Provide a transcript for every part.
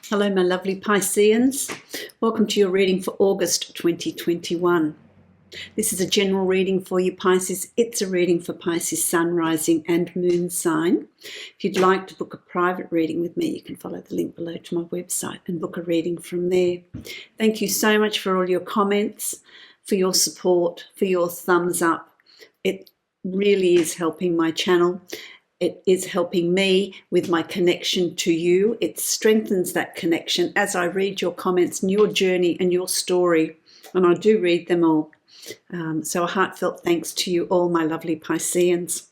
Hello, my lovely Pisceans. Welcome to your reading for August 2021. This is a general reading for you, Pisces. It's a reading for Pisces sun, rising and moon sign. If you'd like to book a private reading with me, you can follow the link below to my website and book a reading from there. Thank you so much for all your comments, for your support, for your thumbs up. It really is helping my channel. It is helping me with my connection to you. It strengthens that connection as I read your comments and your journey and your story. And I do read them all. So a heartfelt thanks to you all, my lovely Pisceans.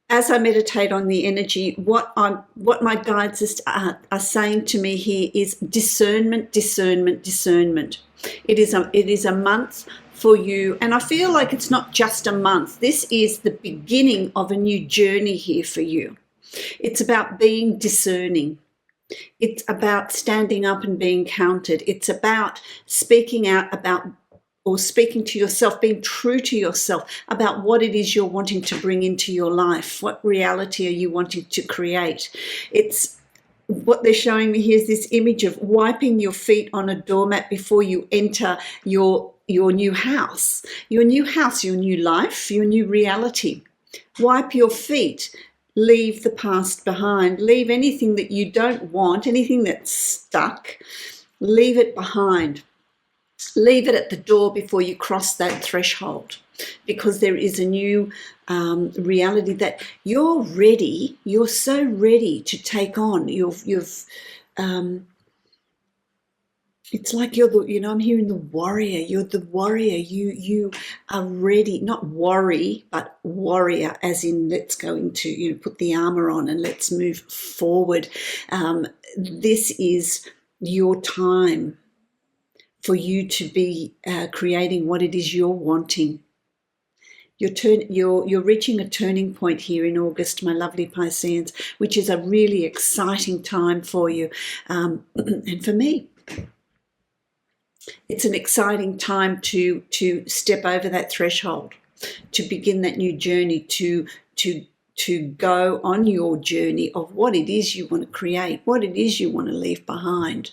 As I meditate on the energy, what my guides are saying to me here is discernment, discernment, discernment. It is a month for you, and I feel like it's not just a month. This is the beginning of a new journey here for you. It's about being discerning. It's about standing up and being counted. It's about speaking out about, or speaking to yourself, being true to yourself about what it is you're wanting to bring into your life. What reality are you wanting to create? It's what they're showing me here is this image of wiping your feet on a doormat before you enter your new house, your new life, your new reality. Wipe your feet. Leave the past behind. Leave anything that you don't want, anything that's stuck. Leave it behind. Leave it at the door before you cross that threshold, because there is a new reality that you're ready. You're so ready to take on. It's like you're the, I'm hearing the warrior. You're the warrior. You are ready, not worry, but warrior, as in let's go into, put the armor on and let's move forward. This is your time for you to be creating what it is you're wanting. You're reaching a turning point here in August, my lovely Pisceans, which is a really exciting time for you, and for me. It's an exciting time to step over that threshold, to begin that new journey, to go on your journey of what it is you want to create, what it is you want to leave behind.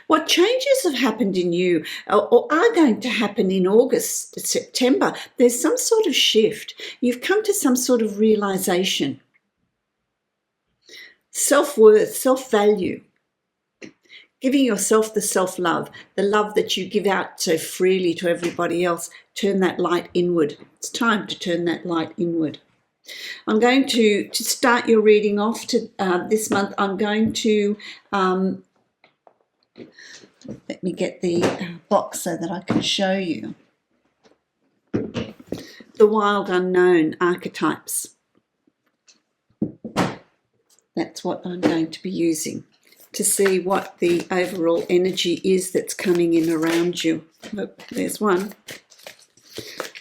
What changes have happened in you or are going to happen in August, September? There's some sort of shift. You've come to some sort of realization. Self-worth, self-value. Giving yourself the self-love, the love that you give out so freely to everybody else. Turn that light inward. It's time to turn that light inward. I'm going to start your reading off this month. I'm going to, let me get the box so that I can show you. The Wild Unknown Archetypes. That's what I'm going to be using to see what the overall energy is that's coming in around you. Look, there's one.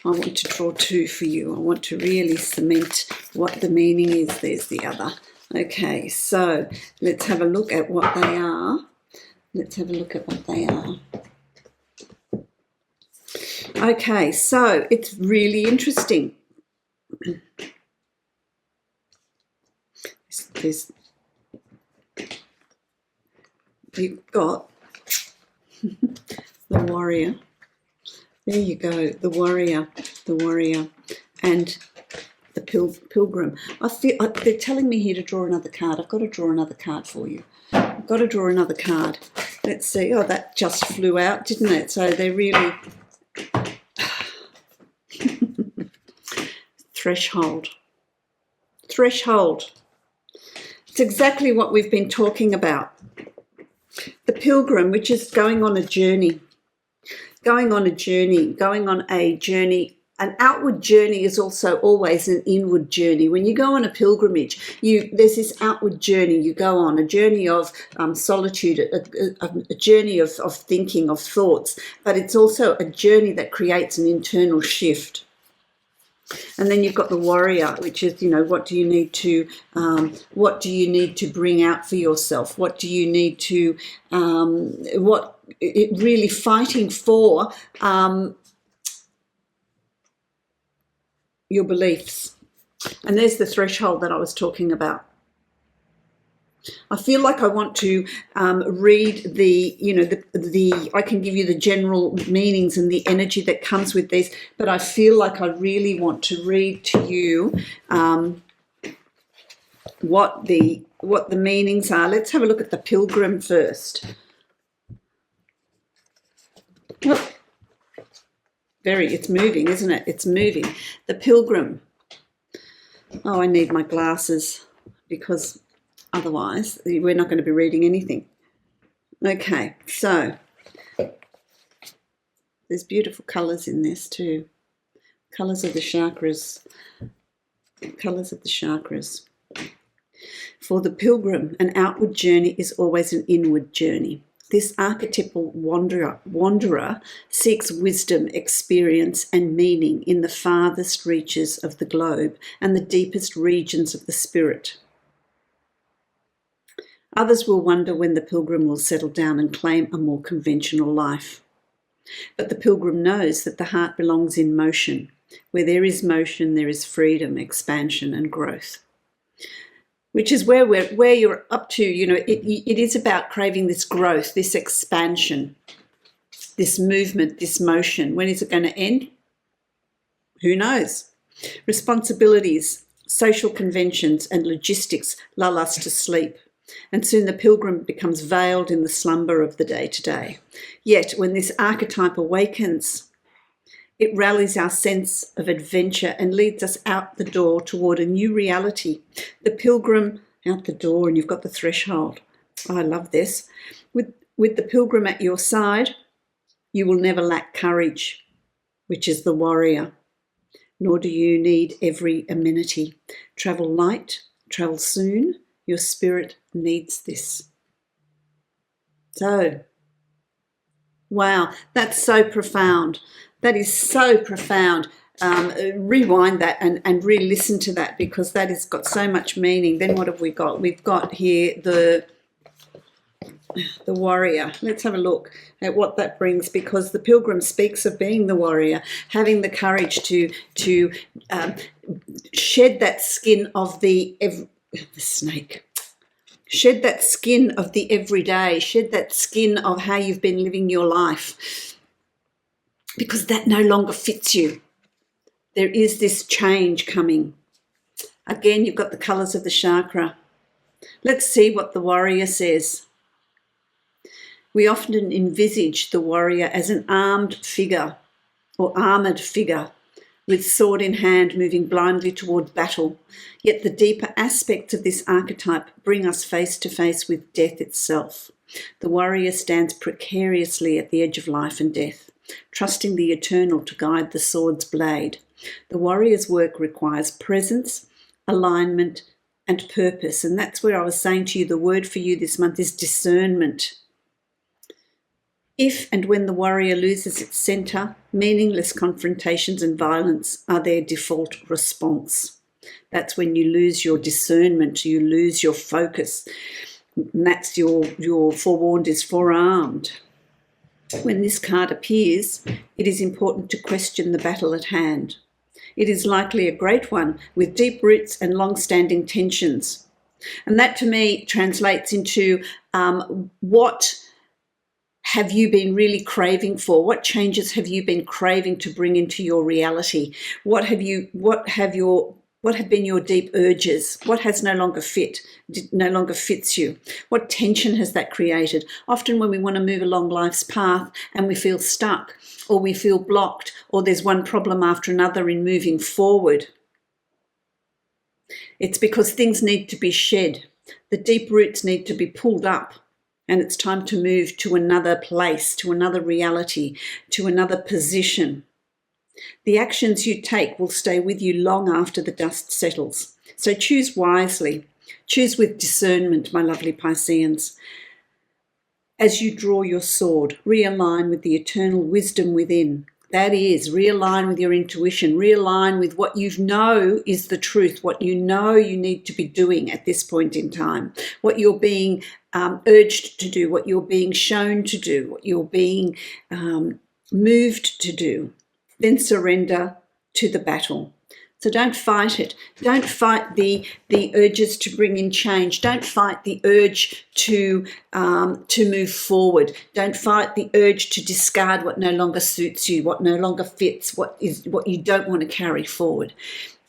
I want to draw two for you. I want to really cement what the meaning is. There's the other. Okay, so let's have a look at what they are. Okay, so it's really interesting. You've got the warrior. There you go, the warrior, and the pilgrim. I feel they're telling me here to draw another card. I've got to draw another card for you. I've got to draw another card. Let's see. Oh, that just flew out, didn't it? So they're really threshold. It's exactly what we've been talking about. The pilgrim, which is going on a journey. An outward journey is also always an inward journey. When you go on a pilgrimage, there's this outward journey you go on, a journey of solitude, a journey of thinking, of thoughts, but it's also a journey that creates an internal shift. And then you've got the warrior, which is, what do you need to bring out for yourself? What do you need to, really fighting for your beliefs. And there's the threshold that I was talking about. I feel like I want to read the, I can give you the general meanings and the energy that comes with these, but I feel like I really want to read to you what the meanings are. Let's have a look at the pilgrim first. It's moving, isn't it? It's moving. The pilgrim. Oh, I need my glasses because otherwise we're not going to be reading anything. Okay, so there's beautiful colours in this too. Colours of the chakras. Colours of the chakras. For the pilgrim, an outward journey is always an inward journey. This archetypal wanderer seeks wisdom, experience, and meaning in the farthest reaches of the globe and the deepest regions of the spirit. Others will wonder when the pilgrim will settle down and claim a more conventional life. But the pilgrim knows that the heart belongs in motion. Where there is motion, there is freedom, expansion, and growth. Which is where you're up to. It is about craving this growth, this expansion, this movement, this motion. When is it going to end? Who knows? Responsibilities, social conventions, and logistics lull us to sleep. And soon the pilgrim becomes veiled in the slumber of the day-to-day. Yet when this archetype awakens, it rallies our sense of adventure and leads us out the door toward a new reality. The pilgrim out the door, and you've got the threshold. Oh, I love this. With the pilgrim at your side, you will never lack courage, which is the warrior. Nor do you need every amenity. Travel light, travel soon. Your spirit needs this. So, wow, that's so profound. That is so profound. Rewind that and re-listen to that, because that has got so much meaning. Then what have we got? We've got here the warrior. Let's have a look at what that brings, because the pilgrim speaks of being the warrior, having the courage to shed that skin of the snake. Shed that skin of the everyday. Shed that skin of how you've been living your life, because that no longer fits you. There is this change coming. Again, you've got the colours of the chakra. Let's see what the warrior says. We often envisage the warrior as an armed figure or armoured figure with sword in hand moving blindly toward battle. Yet the deeper aspects of this archetype bring us face to face with death itself. The warrior stands precariously at the edge of life and death, trusting the eternal to guide the sword's blade. The warrior's work requires presence, alignment, and purpose. And that's where I was saying to you, the word for you this month is discernment. If and when the warrior loses its centre, meaningless confrontations and violence are their default response. That's when you lose your discernment, you lose your focus. And that's your forewarned is forearmed. When this card appears, it is important to question the battle at hand. It is likely a great one with deep roots and long-standing tensions. And that to me translates into what have you been really craving for? What changes have you been craving to bring into your reality? What have been your deep urges? What has no longer fits you? What tension has that created? Often when we want to move along life's path and we feel stuck, or we feel blocked, or there's one problem after another in moving forward, it's because things need to be shed. The deep roots need to be pulled up, and it's time to move to another place, to another reality, to another position. The actions you take will stay with you long after the dust settles. So choose wisely. Choose with discernment, my lovely Pisceans. As you draw your sword, realign with the eternal wisdom within. That is, realign with your intuition, realign with what you know is the truth, what you know you need to be doing at this point in time, what you're being urged to do, what you're being shown to do, what you're being moved to do. Then surrender to the battle. So don't fight it. Don't fight the urges to bring in change. Don't fight the urge to move forward. Don't fight the urge to discard what no longer suits you, what no longer fits, what you don't want to carry forward.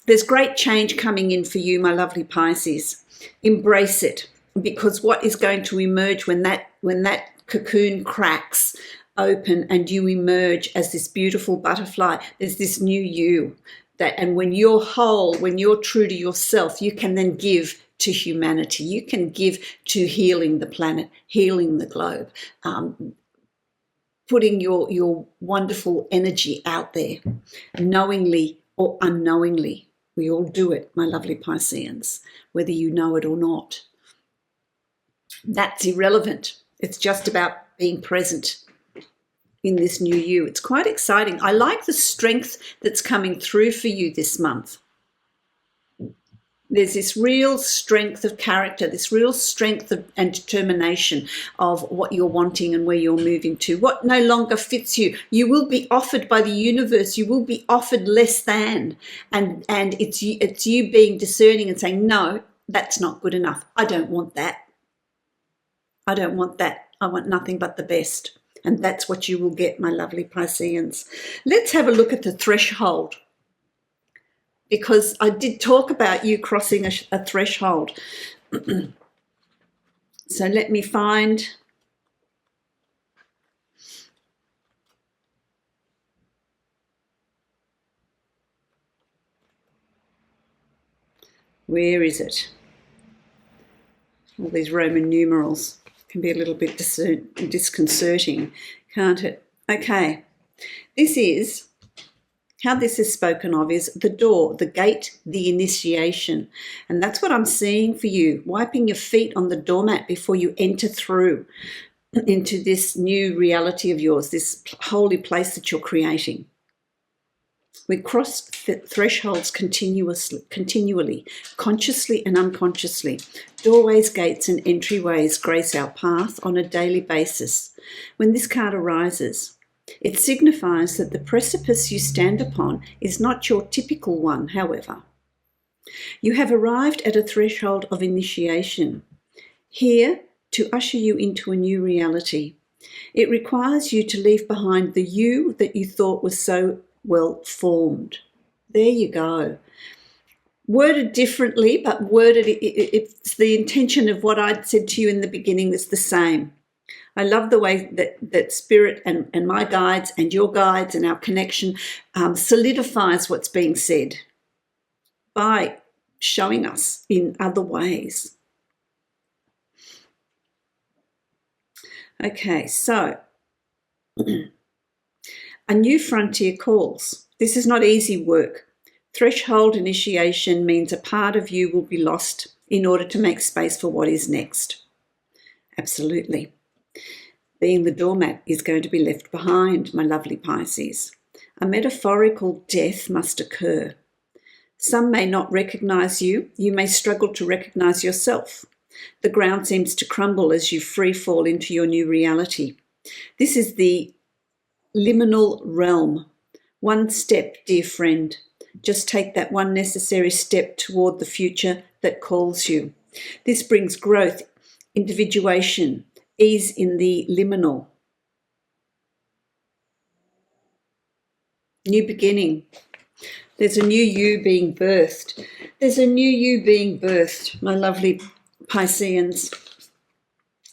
There's great change coming in for you, my lovely Pisces. Embrace it, because what is going to emerge when that cocoon cracks open and you emerge as this beautiful butterfly, there's this new you. And when you're whole, when you're true to yourself, you can then give to humanity. You can give to healing the planet, healing the globe, putting your wonderful energy out there, knowingly or unknowingly. We all do it, my lovely Pisceans, whether you know it or not. That's irrelevant. It's just about being present in this new you. It's quite exciting. I like the strength that's coming through for you this month. There's this real strength of character, this real strength and determination of what you're wanting and where you're moving to. What no longer fits you, you will be offered by the universe. You will be offered less than, and it's you being discerning and saying, no, that's not good enough. I don't want that. I don't want that. I want nothing but the best. And that's what you will get, my lovely Pisceans. Let's have a look at the threshold, because I did talk about you crossing a threshold. So let me find. Where is it? All these Roman numerals can be a little bit disconcerting, can't it? Okay, this is how this is spoken of, is the door, the gate, the initiation. And that's what I'm seeing for you, wiping your feet on the doormat before you enter through into this new reality of yours, this holy place that you're creating. We cross thresholds continually, consciously and unconsciously. Doorways, gates and entryways grace our path on a daily basis. When this card arises, it signifies that the precipice you stand upon is not your typical one, however. You have arrived at a threshold of initiation, here to usher you into a new reality. It requires you to leave behind the you that you thought was so well formed. There you go. Worded differently, but worded, it's the intention of what I'd said to you in the beginning is the same. I love the way that Spirit and my guides and your guides and our connection solidifies what's being said by showing us in other ways. Okay, so a new frontier calls. This is not easy work. Threshold initiation means a part of you will be lost in order to make space for what is next. Absolutely. Being the doormat is going to be left behind, my lovely Pisces. A metaphorical death must occur. Some may not recognise you. You may struggle to recognise yourself. The ground seems to crumble as you free fall into your new reality. This is the liminal realm. One step, dear friend. Just take that one necessary step toward the future that calls you. This brings growth, individuation, ease in the liminal. New beginning. There's a new you being birthed. There's a new you being birthed, my lovely Pisceans.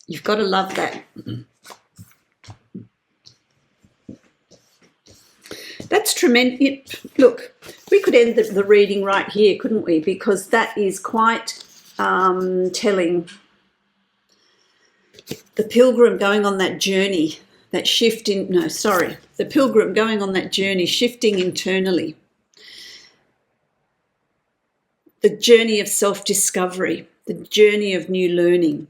You've got to love that. That's tremendous. Look, we could end the reading right here, couldn't we? Because that is quite telling. The pilgrim going on that journey, that shift in, no, sorry, the pilgrim going on that journey, shifting internally. The journey of self-discovery, the journey of new learning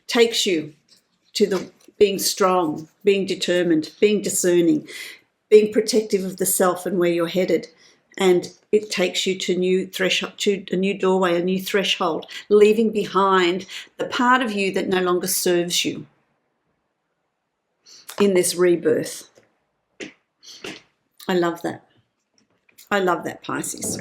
takes you to the being strong, being determined, being discerning, being protective of the self and where you're headed. And it takes you to new threshold, to a new doorway, a new threshold, leaving behind the part of you that no longer serves you in this rebirth. I love that. I love that, Pisces.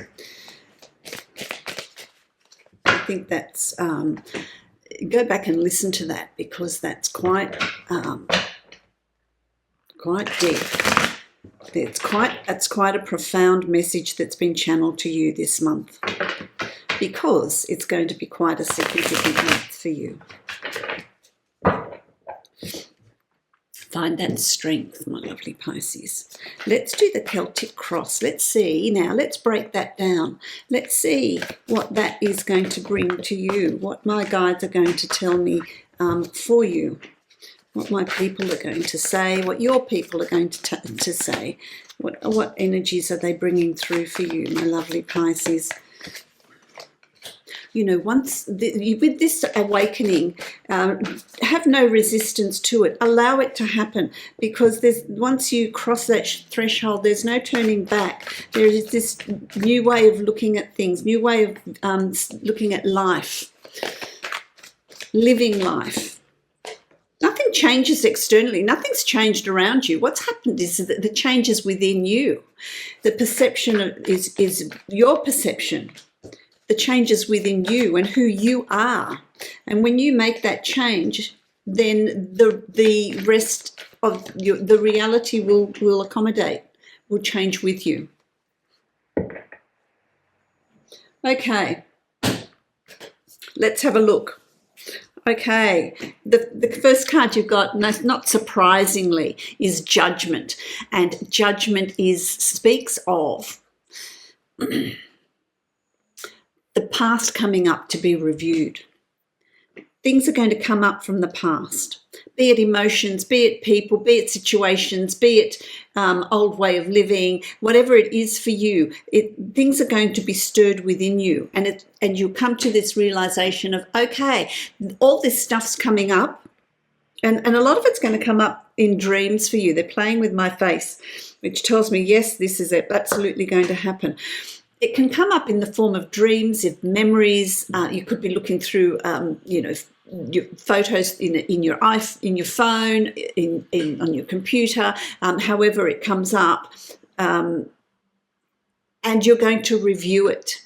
I think that's, go back and listen to that, because that's quite deep. That's quite a profound message that's been channeled to you this month, because it's going to be quite a significant month for you. Find that strength, my lovely Pisces. Let's do the Celtic cross. Let's see now. Let's break that down. Let's see what that is going to bring to you, what my guides are going to tell me for you, what my people are going to say, what your people are going to say. What energies are they bringing through for you, my lovely Pisces? You know, with this awakening, have no resistance to it. Allow it to happen, because once you cross that threshold, there's no turning back. There is this new way of looking at things, new way of looking at life, living life. Nothing changes externally. Nothing's changed around you. What's happened is that the change is within you. The perception is your perception. The changes within you and who you are. And when you make that change, then the rest of the reality will accommodate, will change with you. Okay, let's have a look. Okay, the first card you've got, not surprisingly, is Judgment. And Judgment speaks of the past coming up to be reviewed. Things are going to come up from the past, be it emotions, be it people, be it situations, be it old way of living, whatever it is for you. Things are going to be stirred within you, and you'll come to this realization of, okay, all this stuff's coming up, and a lot of it's going to come up in dreams for you. They're playing with my face, which tells me, yes, this is absolutely going to happen. It can come up in the form of dreams, of memories. You could be looking through, your photos in your phone, on your computer. However it comes up, and you're going to review it.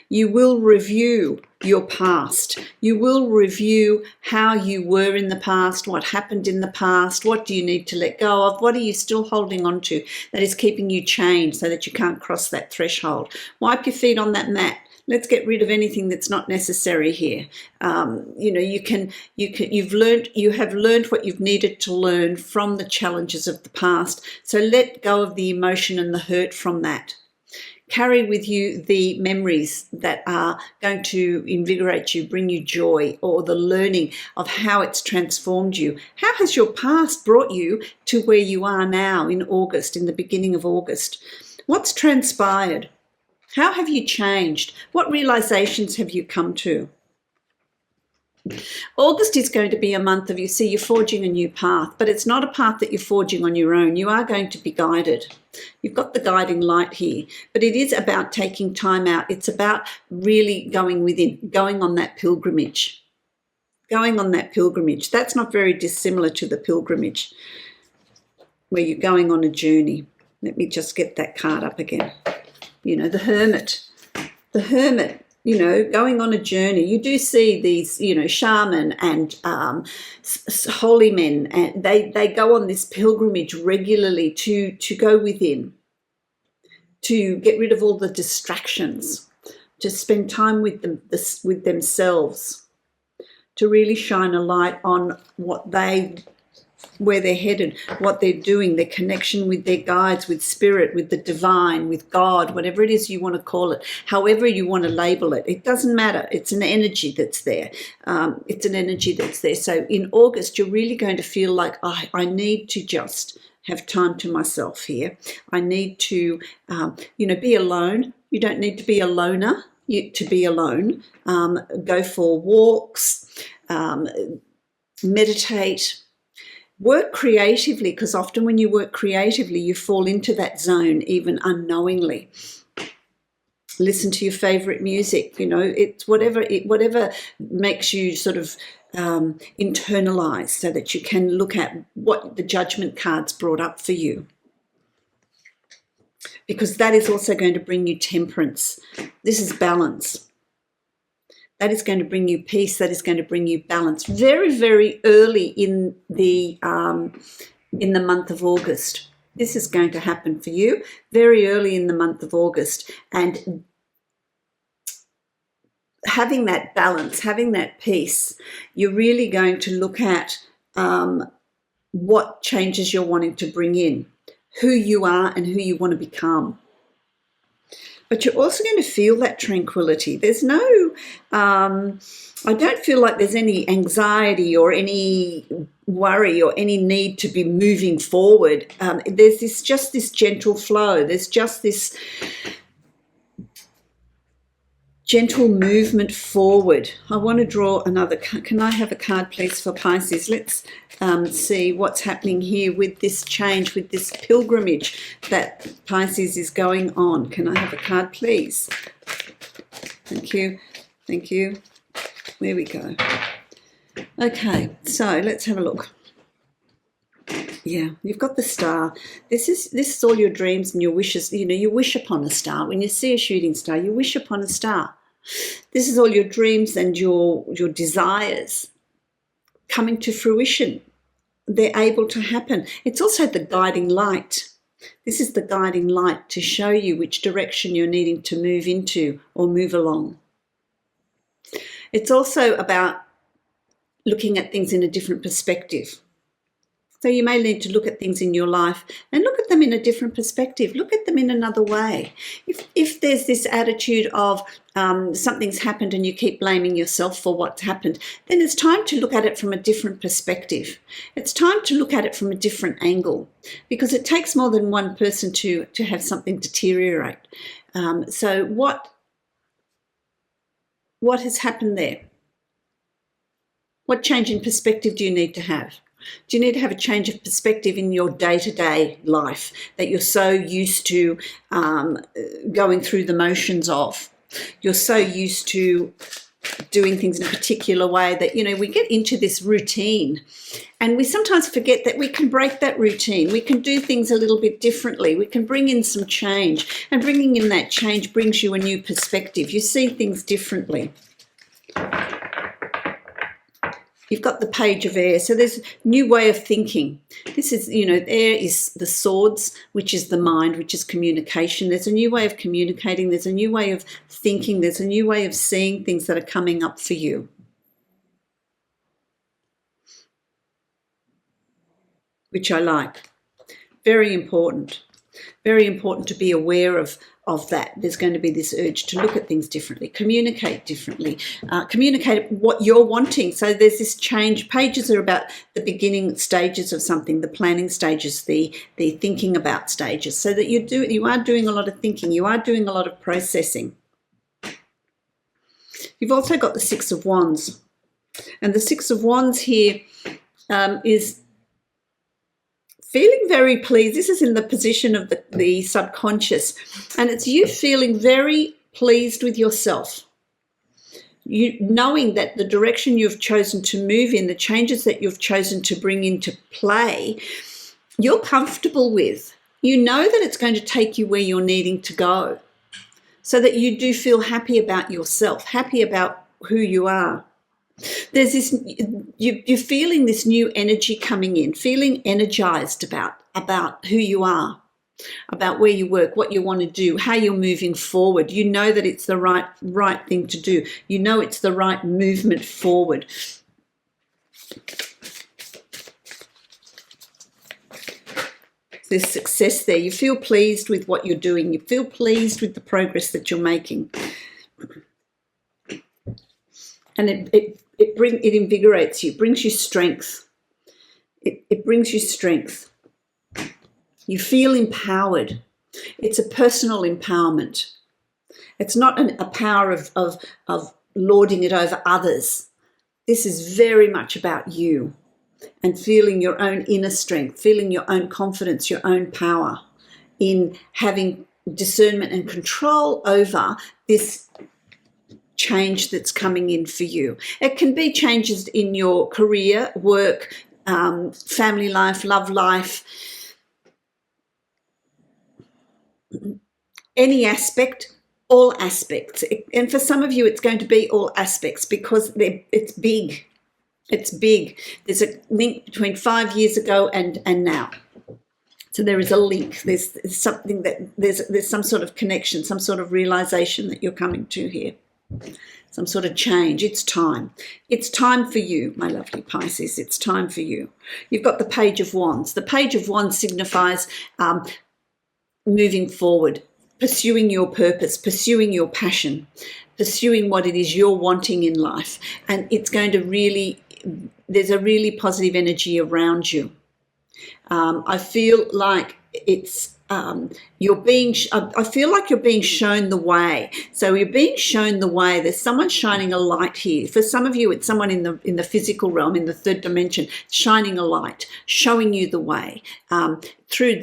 You will review your past. You will review how you were in the past, what happened in the past, what do you need to let go of, what are you still holding on to that is keeping you chained so that you can't cross that threshold. Wipe your feet on that mat. Let's get rid of anything that's not necessary here. You have learned what you've needed to learn from the challenges of the past. So let go of the emotion and the hurt from that. Carry with you the memories that are going to invigorate you, bring you joy, or the learning of how it's transformed you. How has your past brought you to where you are now in August, in the beginning of August? What's transpired? How have you changed? What realizations have you come to? August is going to be a month of, you're forging a new path, but it's not a path that you're forging on your own. You are going to be guided. You've got the guiding light here, but it is about taking time out. It's about really going within, going on that pilgrimage. Going on that pilgrimage. That's not very dissimilar to the pilgrimage, where you're going on a journey. Let me just get that card up again. The hermit. The hermit. Going on a journey. You do see these, shaman and holy men, and they go on this pilgrimage regularly to go within, to get rid of all the distractions, to spend time with themselves, to really shine a light on where they're headed, what they're doing, their connection with their guides, with spirit, with the divine, with God, whatever it is you want to call it, however you want to label it. It doesn't matter. It's an energy that's there. It's an energy that's there. So in August, you're really going to feel like, I need to just have time to myself here. I need to, be alone. You don't need to be a loner to be alone. Go for walks, meditate. Work creatively, because often when you work creatively, you fall into that zone even unknowingly. Listen to your favorite music. It's whatever makes you sort of internalize, so that you can look at what the Judgment cards brought up for you. because that is also going to bring you temperance. This is balance. That is going to bring you peace. That is going to bring you balance. Very, very early in the month of August. This is going to happen for you very early in the month of August. And having that balance, having that peace, you're really going to look at what changes you're wanting to bring in, who you are and who you want to become. But you're also going to feel that tranquility. There's no, I don't feel like there's any anxiety or any worry or any need to be moving forward. There's just this gentle flow. There's just this gentle movement forward. I want to draw another card. Can I have a card, please, for Pisces? Let's see what's happening here with this change, with this pilgrimage that Pisces is going on. Can I have a card, please? Thank you. Thank you. There we go. Okay, so let's have a look. Yeah, you've got the star. This is all your dreams and your wishes. You know, you wish upon a star. When you see a shooting star, you wish upon a star. This is all your dreams and your desires coming to fruition. They're able to happen. It's also the guiding light. This is the guiding light to show you which direction you're needing to move into or move along. It's also about looking at things in a different perspective. So you may need to look at things in your life and look at them in a different perspective. Look at them in another way. If there's this attitude of something's happened and you keep blaming yourself for what's happened, then it's time to look at it from a different perspective. It's time to look at it from a different angle, because it takes more than one person to have something deteriorate. So what has happened there? What change in perspective do you need to have? Do you need to have a change of perspective in your day-to-day life that you're so used to going through the motions of? You're so used to doing things in a particular way that, you know, we get into this routine and we sometimes forget that we can break that routine. We can do things a little bit differently. We can bring in some change, and bringing in that change brings you a new perspective. You see things differently. You've got the page of air. So there's a new way of thinking. This is, you know, air is the swords, which is the mind, which is communication. There's a new way of communicating. There's a new way of thinking. There's a new way of seeing things that are coming up for you. Which I like. Very important. Very important to be aware of that. There's going to be this urge to look at things differently, communicate differently, communicate what you're wanting. So there's this change. Pages are about the beginning stages of something, the planning stages, the thinking about stages, so that you are doing a lot of thinking, you are doing a lot of processing. You've also got the Six of Wands, and the Six of Wands here is feeling very pleased. This is in the position of the subconscious, and it's you feeling very pleased with yourself. You knowing that the direction you've chosen to move in, the changes that you've chosen to bring into play, you're comfortable with. You know that it's going to take you where you're needing to go, so that you do feel happy about yourself, happy about who you are. There's this, you're feeling this new energy coming in, feeling energized about who you are, about where you work, what you want to do, how you're moving forward. You know that it's the right thing to do. You know it's the right movement forward. There's success there. You feel pleased with what you're doing. You feel pleased with the progress that you're making. And it invigorates you, brings you strength. It brings you strength. You feel empowered. It's a personal empowerment. It's not a power of lording it over others. This is very much about you and feeling your own inner strength, feeling your own confidence, your own power in having discernment and control over this change that's coming in for you. It can be changes in your career, work, family life, love life. any aspect, all aspects. And for some of you, it's going to be all aspects because it's big. It's big. There's a link between 5 years ago and now. So there is a link. There's something that there's some sort of connection, some sort of realization that you're coming to here. Some sort of change. It's time. It's time for you, my lovely Pisces. It's time for you. You've got the Page of Wands. The Page of Wands signifies moving forward, pursuing your purpose, pursuing your passion, pursuing what it is you're wanting in life. And it's going to really, there's a really positive energy around you. I feel like it's I feel like you're being shown the way. So you're being shown the way. There's someone shining a light here. For some of you, it's someone in the physical realm, in the third dimension, shining a light, showing you the way through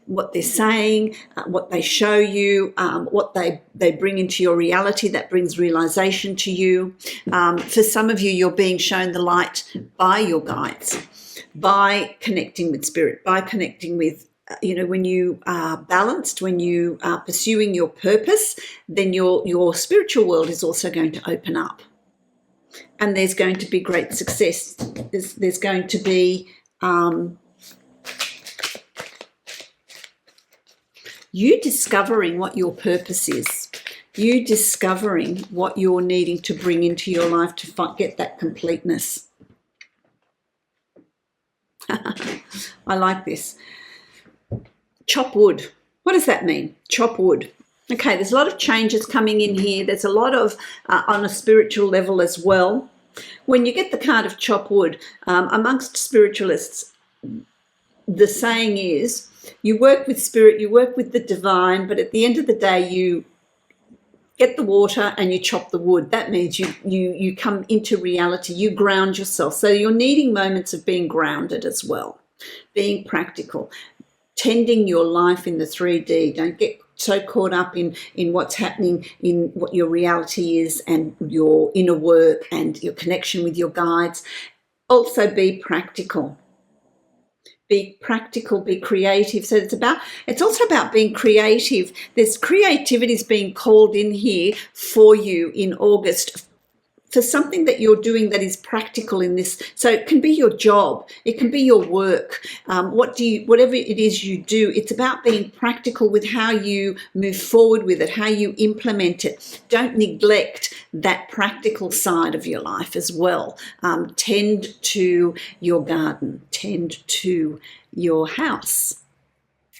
what they're saying, what they show you, what they bring into your reality that brings realization to you. For some of you, you're being shown the light by your guides, by connecting with spirit, by connecting with when you are balanced, when you are pursuing your purpose, then your spiritual world is also going to open up. And there's going to be great success. There's going to be you discovering what your purpose is. You discovering what you're needing to bring into your life to get that completeness. I like this. Chop wood. What does that mean? Chop wood. Okay, there's a lot of changes coming in here. There's a lot of, on a spiritual level as well. When you get the card of chop wood, amongst spiritualists, the saying is, you work with spirit, you work with the divine, but at the end of the day, you get the water and you chop the wood. That means you come into reality, you ground yourself. So you're needing moments of being grounded as well, being practical, tending your life in the 3D. Don't get so caught up in what's happening, in what your reality is and your inner work and your connection with your guides. Also be practical. Be practical, be creative. So it's also about being creative. There's creativity is being called in here for you in August for something that you're doing that is practical in this. So it can be your job, it can be your work, whatever it is you do, it's about being practical with how you move forward with it, how you implement it. Don't neglect that practical side of your life as well. Tend to your garden, tend to your house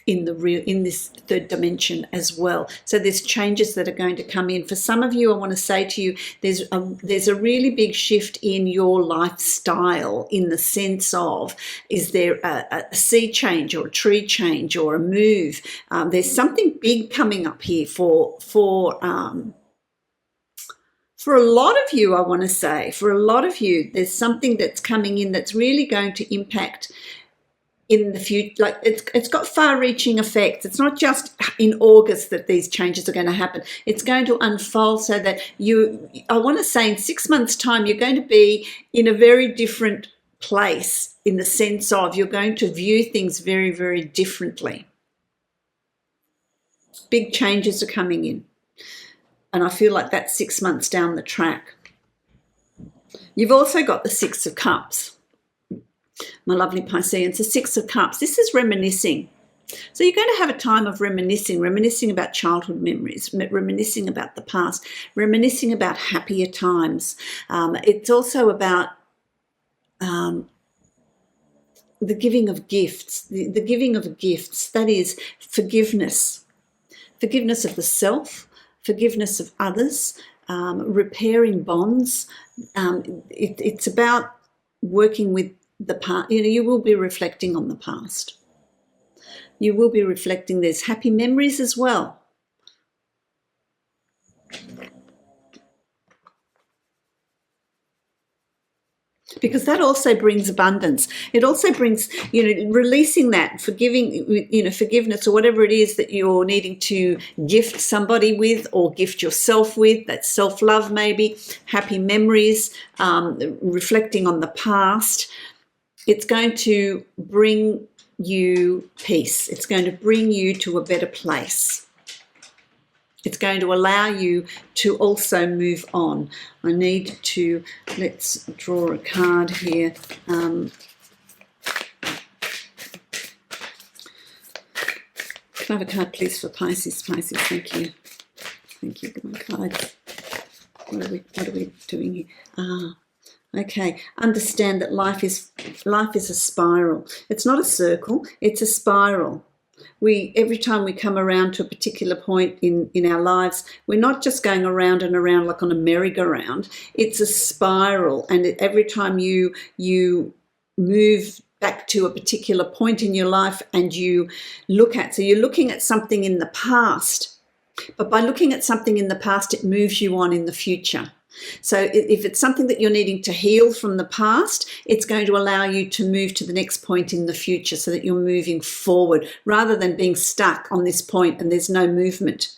in this third dimension as well. So there's changes that are going to come in. For some of you, I want to say to you, there's a really big shift in your lifestyle, in the sense of, is there a sea change or a tree change or a move? There's something big coming up here for a lot of you. I want to say, for a lot of you, there's something that's coming in that's really going to impact in the future. Like it's got far-reaching effects. It's not just in August that these changes are going to happen. It's going to unfold so that I want to say in 6 months' time, you're going to be in a very different place, in the sense of you're going to view things very, very differently. Big changes are coming in. And I feel like that's 6 months down the track. You've also got the Six of Cups. My lovely Pisceans, the Six of Cups. This is reminiscing. So you're going to have a time of reminiscing about childhood memories, reminiscing about the past, reminiscing about happier times. It's also about the giving of gifts, the giving of gifts. That is forgiveness, forgiveness of the self, forgiveness of others, repairing bonds. It's about working with the past. You will be reflecting on the past. You will be reflecting. There's happy memories as well. Because that also brings abundance. It also brings, releasing that, forgiveness or whatever it is that you're needing to gift somebody with or gift yourself with. That's self-love maybe, happy memories, reflecting on the past. It's going to bring you peace. It's going to bring you to a better place. It's going to allow you to also move on. I need to, let's draw a card here. Can I have a card, please, for Pisces? Pisces, thank you. Thank you for my cards. What are we doing here? Okay. Understand that life is a spiral. It's not a circle. It's a spiral. Every time we come around to a particular point in our lives, we're not just going around and around like on a merry-go-round. It's a spiral, and every time you move back to a particular point in your life and you so you're looking at something in the past, but by looking at something in the past, it moves you on in the future. So if it's something that you're needing to heal from the past, it's going to allow you to move to the next point in the future so that you're moving forward rather than being stuck on this point and there's no movement.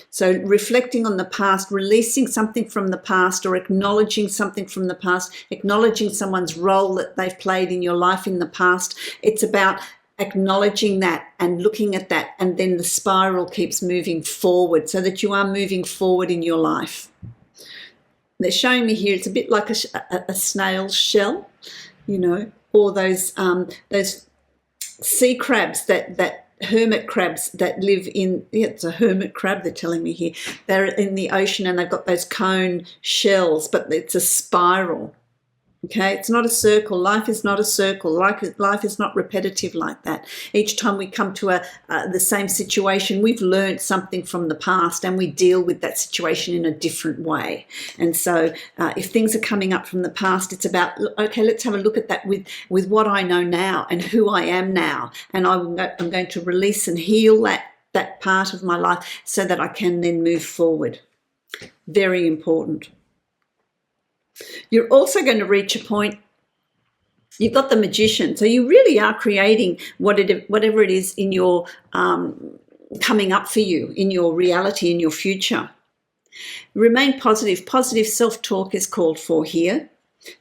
So reflecting on the past, releasing something from the past or acknowledging something from the past, acknowledging someone's role that they've played in your life in the past. It's about acknowledging that and looking at that, and then the spiral keeps moving forward so that you are moving forward in your life. They're showing me here, it's a bit like a snail shell, or those sea crabs, that hermit crabs that live in, it's a hermit crab, they're telling me here. They're in the ocean and they've got those cone shells, but it's a spiral. Okay, it's not a circle. Life is not a circle. Life is not repetitive like that. Each time we come to the same situation, we've learned something from the past and we deal with that situation in a different way. And so if things are coming up from the past, it's about, okay, let's have a look at that with what I know now and who I am now. And I'm going to release and heal that part of my life so that I can then move forward. Very important. You're also going to reach a point, you've got the Magician, so you really are creating whatever it is in your coming up for you, in your reality, in your future. Remain positive. Positive self-talk is called for here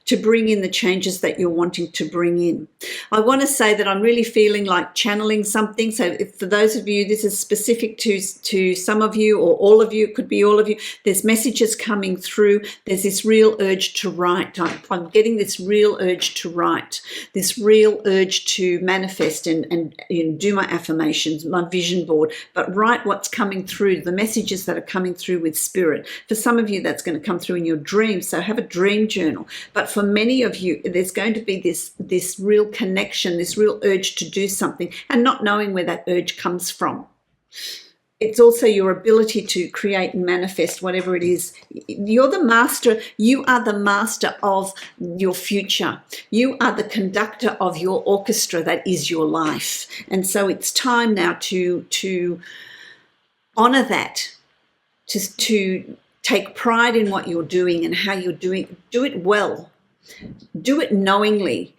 to bring in the changes that you're wanting to bring in. I want to say that I'm really feeling like channeling something. So if for those of you, this is specific to some of you or all of you, it could be all of you, there's messages coming through. There's this real urge to write. I'm getting this real urge to write, this real urge to manifest and do my affirmations, my vision board, but write what's coming through, the messages that are coming through with spirit. For some of you, that's going to come through in your dreams. So have a dream journal. But for many of you, there's going to be this real connection, this real urge to do something and not knowing where that urge comes from. It's also your ability to create and manifest whatever it is. You're the master. You are the master of your future. You are the conductor of your orchestra that is your life. And so it's time now to honor that, to take pride in what you're doing and how you're doing. Do it well. Do it knowingly.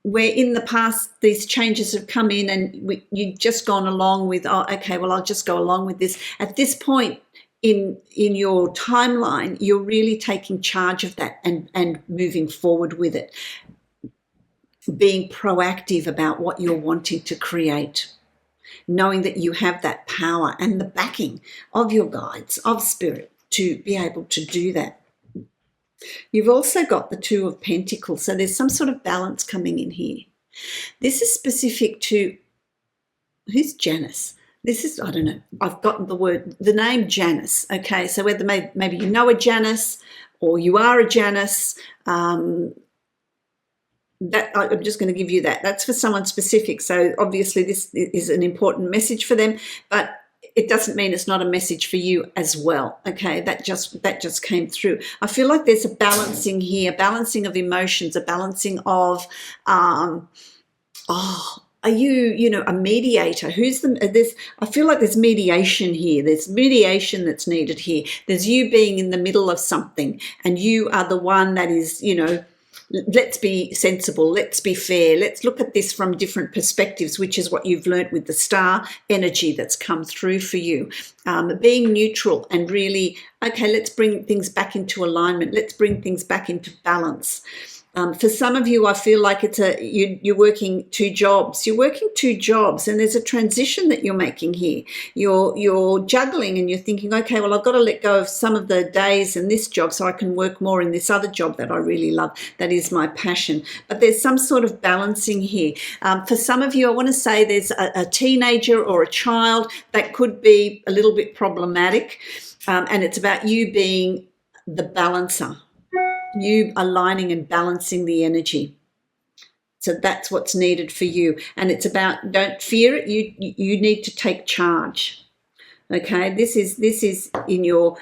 Where in the past these changes have come in and you've just gone along with, oh, okay, well, I'll just go along with this. At this point in your timeline, you're really taking charge of that and moving forward with it. Being proactive about what you're wanting to create. Knowing that you have that power and the backing of your guides, of spirit, to be able to do that. You've also got the Two of Pentacles, so there's some sort of balance coming in here. This is specific to, who's Janice? This is, I don't know, I've gotten the name Janice, okay? So whether maybe you know a Janice or you are a Janice, that I'm just going to give you that. That's for someone specific. So obviously this is an important message for them, but it doesn't mean it's not a message for you as well. Okay, that just came through. I feel like there's a balancing here, balancing of emotions, a balancing of are you a mediator? I feel like there's mediation here. There's mediation that's needed here. There's you being in the middle of something and you are the one that is, let's be sensible, let's be fair, let's look at this from different perspectives, which is what you've learnt with the star energy that's come through for you. Being neutral and really, okay, let's bring things back into alignment, let's bring things back into balance. For some of you, I feel like you're working two jobs. You're working two jobs, and there's a transition that you're making here. You're juggling, and you're thinking, okay, well, I've got to let go of some of the days in this job so I can work more in this other job that I really love. That is my passion. But there's some sort of balancing here. For some of you, I want to say there's a teenager or a child that could be a little bit problematic, and it's about you being the balancer. You aligning and balancing the energy. So that's what's needed for you. And it's about, don't fear it. You need to take charge. Okay. This is in your,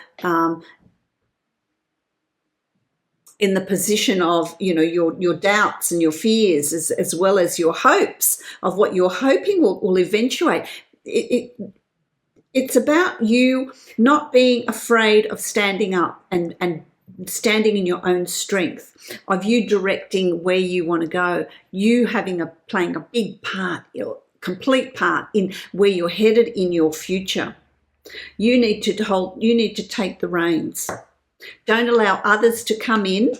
in the position of, your doubts and your fears, as well as your hopes of what you're hoping will eventuate. It's about you not being afraid of standing up and standing in your own strength, of you directing where you want to go, you playing a big part, complete part in where you're headed in your future. You need to take the reins. Don't allow others to come in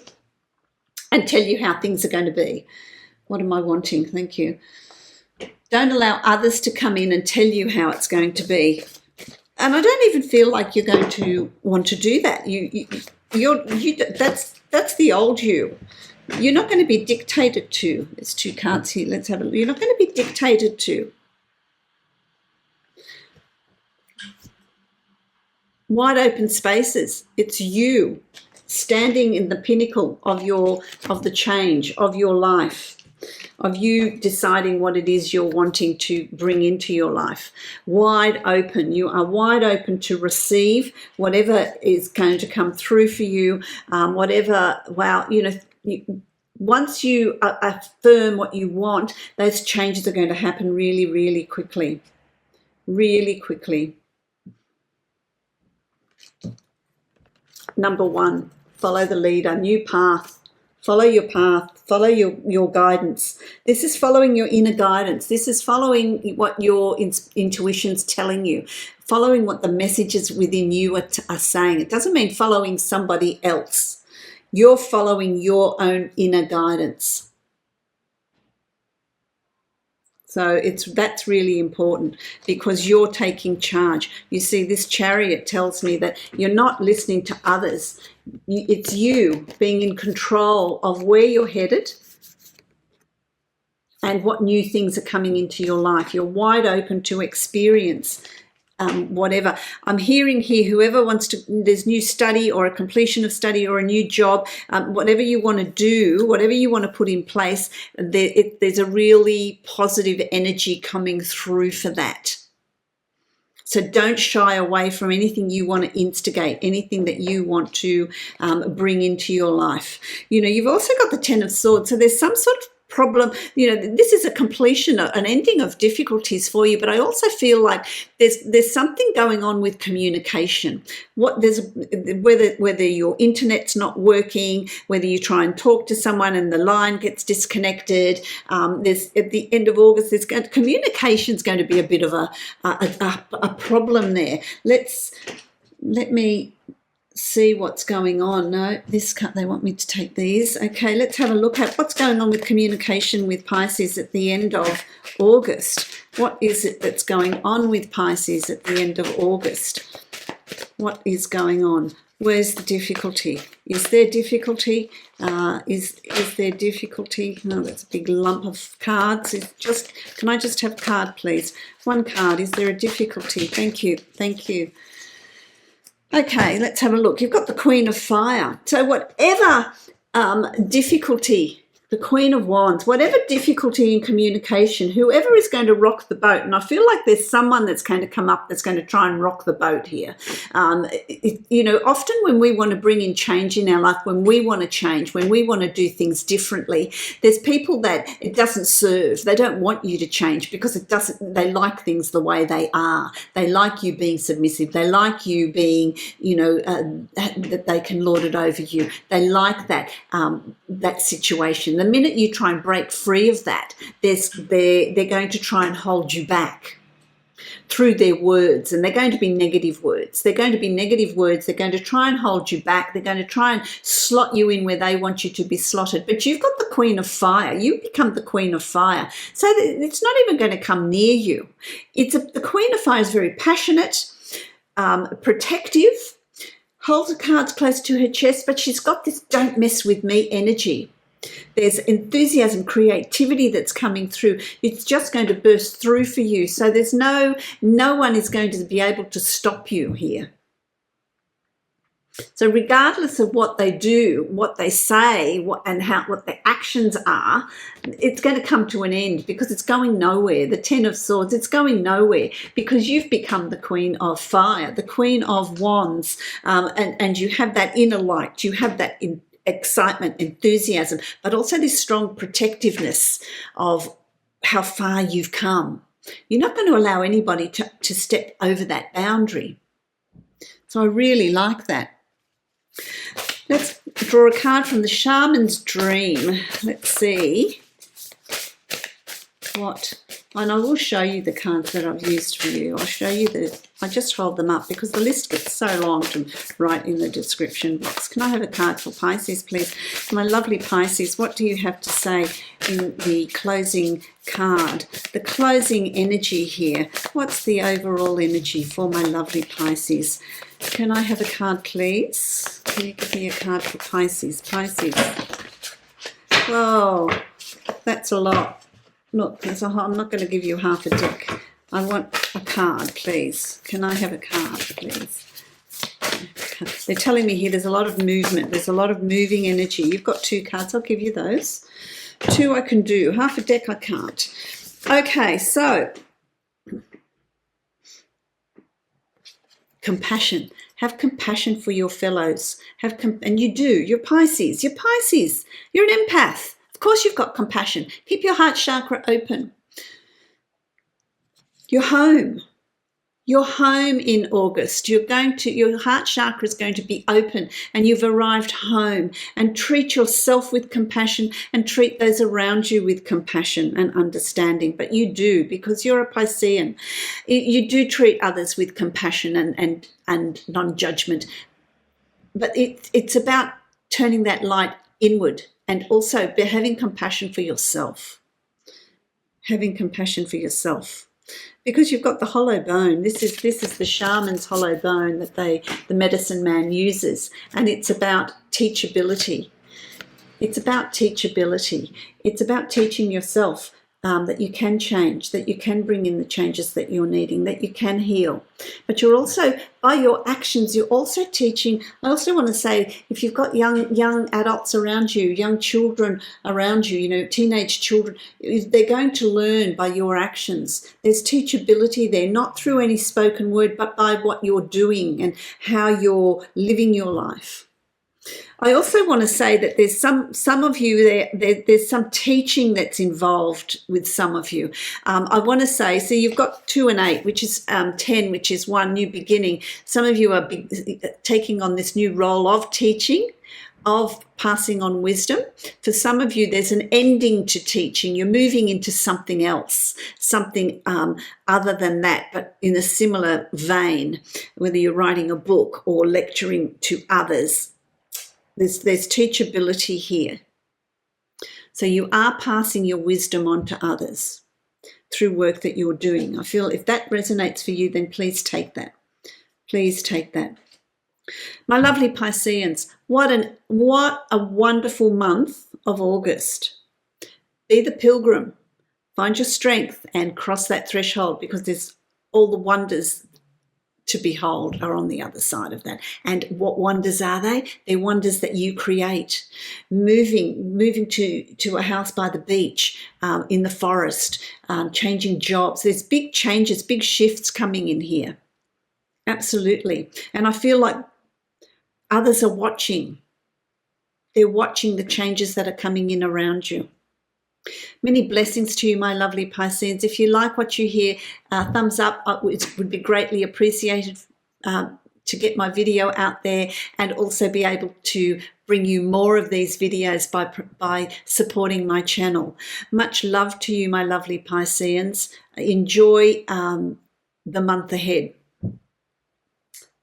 and tell you how things are going to be. What am I wanting? Thank you. Don't allow others to come in and tell you how it's going to be. And I don't even feel like you're going to want to do that. That's the old you. You're not going to be dictated to. There's two cards here. Let's have a look. You're not going to be dictated to. Wide open spaces. It's you standing in the pinnacle of the change of your life, of you deciding what it is you're wanting to bring into your life. Wide open. You are wide open to receive whatever is going to come through for you, once you affirm what you want, those changes are going to happen really, really quickly. Really quickly. Number one, follow the leader, new path. Follow your path, follow your guidance. This is following your inner guidance. This is following what your intuition's telling you, following what the messages within you are saying. It doesn't mean following somebody else. You're following your own inner guidance. So that's really important, because you're taking charge. You see, this Chariot tells me that you're not listening to others. It's you being in control of where you're headed and what new things are coming into your life. You're wide open to experience whatever. I'm hearing here, whoever wants to, there's new study or a completion of study or a new job, whatever you want to do, whatever you want to put in place, there's a really positive energy coming through for that. So don't shy away from anything you want to instigate, anything that you want to bring into your life. You've also got the Ten of Swords. So there's some sort of problem, this is a completion, an ending of difficulties for you, but I also feel like there's something going on with communication. Whether your internet's not working, whether you try and talk to someone and the line gets disconnected. There's at the end of August, communication's going to be a bit of a problem there. Let me see what's going on. No, they want me to take these. Okay, let's have a look at what's going on with communication with Pisces at the end of August. What is it that's going on with Pisces at the end of August? What is going on? Where's the difficulty? Is there difficulty? Is there difficulty? No, that's a big lump of cards. Can I just have a card, please? One card. Is there a difficulty? Thank you. Thank you. Okay, let's have a look. You've got the Queen of Fire. So whatever difficulty, the Queen of Wands, whatever difficulty in communication, whoever is going to rock the boat, and I feel like there's someone that's going to come up that's going to try and rock the boat here. Often when we want to bring in change in our life, when we want to change, when we want to do things differently, there's people that it doesn't serve. They don't want you to change because they like things the way they are. They like you being submissive. They like you being, that they can lord it over you. They like that situation. The minute you try and break free of that, they're going to try and hold you back. through their words, and they're going to be negative words. They're going to be negative words. They're going to try and hold you back. They're going to try and slot you in where they want you to be slotted. But you've got the Queen of Fire. You become the Queen of Fire. So it's not even going to come near you. The Queen of Fire is very passionate, protective, holds the cards close to her chest, but she's got this don't mess with me energy. There's enthusiasm, creativity that's coming through. It's just going to burst through for you. So there's no one is going to be able to stop you here. So regardless of what they do, what they say, what their actions are, it's going to come to an end because it's going nowhere. The Ten of Swords, it's going nowhere because you've become the Queen of Fire, the Queen of Wands, and you have that inner light. You have that excitement, enthusiasm, but also this strong protectiveness of how far you've come. You're not going to allow anybody to step over that boundary. So I really like that. Let's draw a card from the Shaman's Dream. Let's see what, and I will show you the cards that I've used for you. I'll show you I just hold them up because the list gets so long to write in the description box. Can I have a card for Pisces, please? My lovely Pisces, what do you have to say in the closing card? The closing energy here. What's the overall energy for my lovely Pisces? Can I have a card, please? Can you give me a card for Pisces? Pisces. Whoa, that's a lot. Look, I'm not going to give you half a deck. I want a card, please. Can I have a card, please? They're telling me here there's a lot of movement. There's a lot of moving energy. You've got 2 cards. I'll give you those. 2 I can do. Half a deck I can't. Okay, so compassion. Have compassion for your fellows. And you do. You're Pisces. You're Pisces. You're an empath. Of course you've got compassion. Keep your heart chakra open. You're home. You're home in August. Your heart chakra is going to be open and you've arrived home. And treat yourself with compassion and treat those around you with compassion and understanding. But you do, because you're a Piscean. You do treat others with compassion and non-judgment. But it's about turning that light inward and also having compassion for yourself. Having compassion for yourself. Because you've got the hollow bone. This is the shaman's hollow bone that the medicine man uses. And it's about teachability. It's about teachability. It's about teaching yourself that you can change, that you can bring in the changes that you're needing, that you can heal. But you're also, by your actions, you're also teaching. I also want to say, if you've got young adults around you, young children around you, teenage children, they're going to learn by your actions. There's teachability there, not through any spoken word, but by what you're doing and how you're living your life. I also want to say that there's some of you there's some teaching that's involved with some of you. I want to say, so you've got 2 and 8, which is 10, which is one new beginning. Some of you are taking on this new role of teaching, of passing on wisdom. For some of you, there's an ending to teaching. You're moving into something else, something other than that, but in a similar vein, whether you're writing a book or lecturing to others. There's teachability here. So you are passing your wisdom on to others through work that you're doing. I feel if that resonates for you, then please take that. Please take that. My lovely Pisceans, what a wonderful month of August. Be the pilgrim. Find your strength and cross that threshold, because there's all the wonders to behold are on the other side of that. And what wonders are they? They're wonders that you create. Moving to a house by the beach, in the forest, changing jobs. There's big changes, big shifts coming in here. Absolutely. And I feel like others are watching. They're watching the changes that are coming in around you. Many blessings to you, my lovely Pisces. If you like what you hear, thumbs up. It would be greatly appreciated to get my video out there, and also be able to bring you more of these videos by supporting my channel. Much love to you, my lovely Pisceans. Enjoy the month ahead.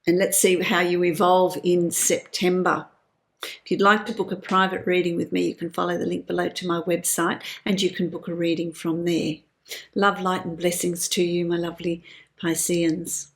And let's see how you evolve in September. If you'd like to book a private reading with me, you can follow the link below to my website and you can book a reading from there. Love, light and blessings to you, my lovely Pisceans.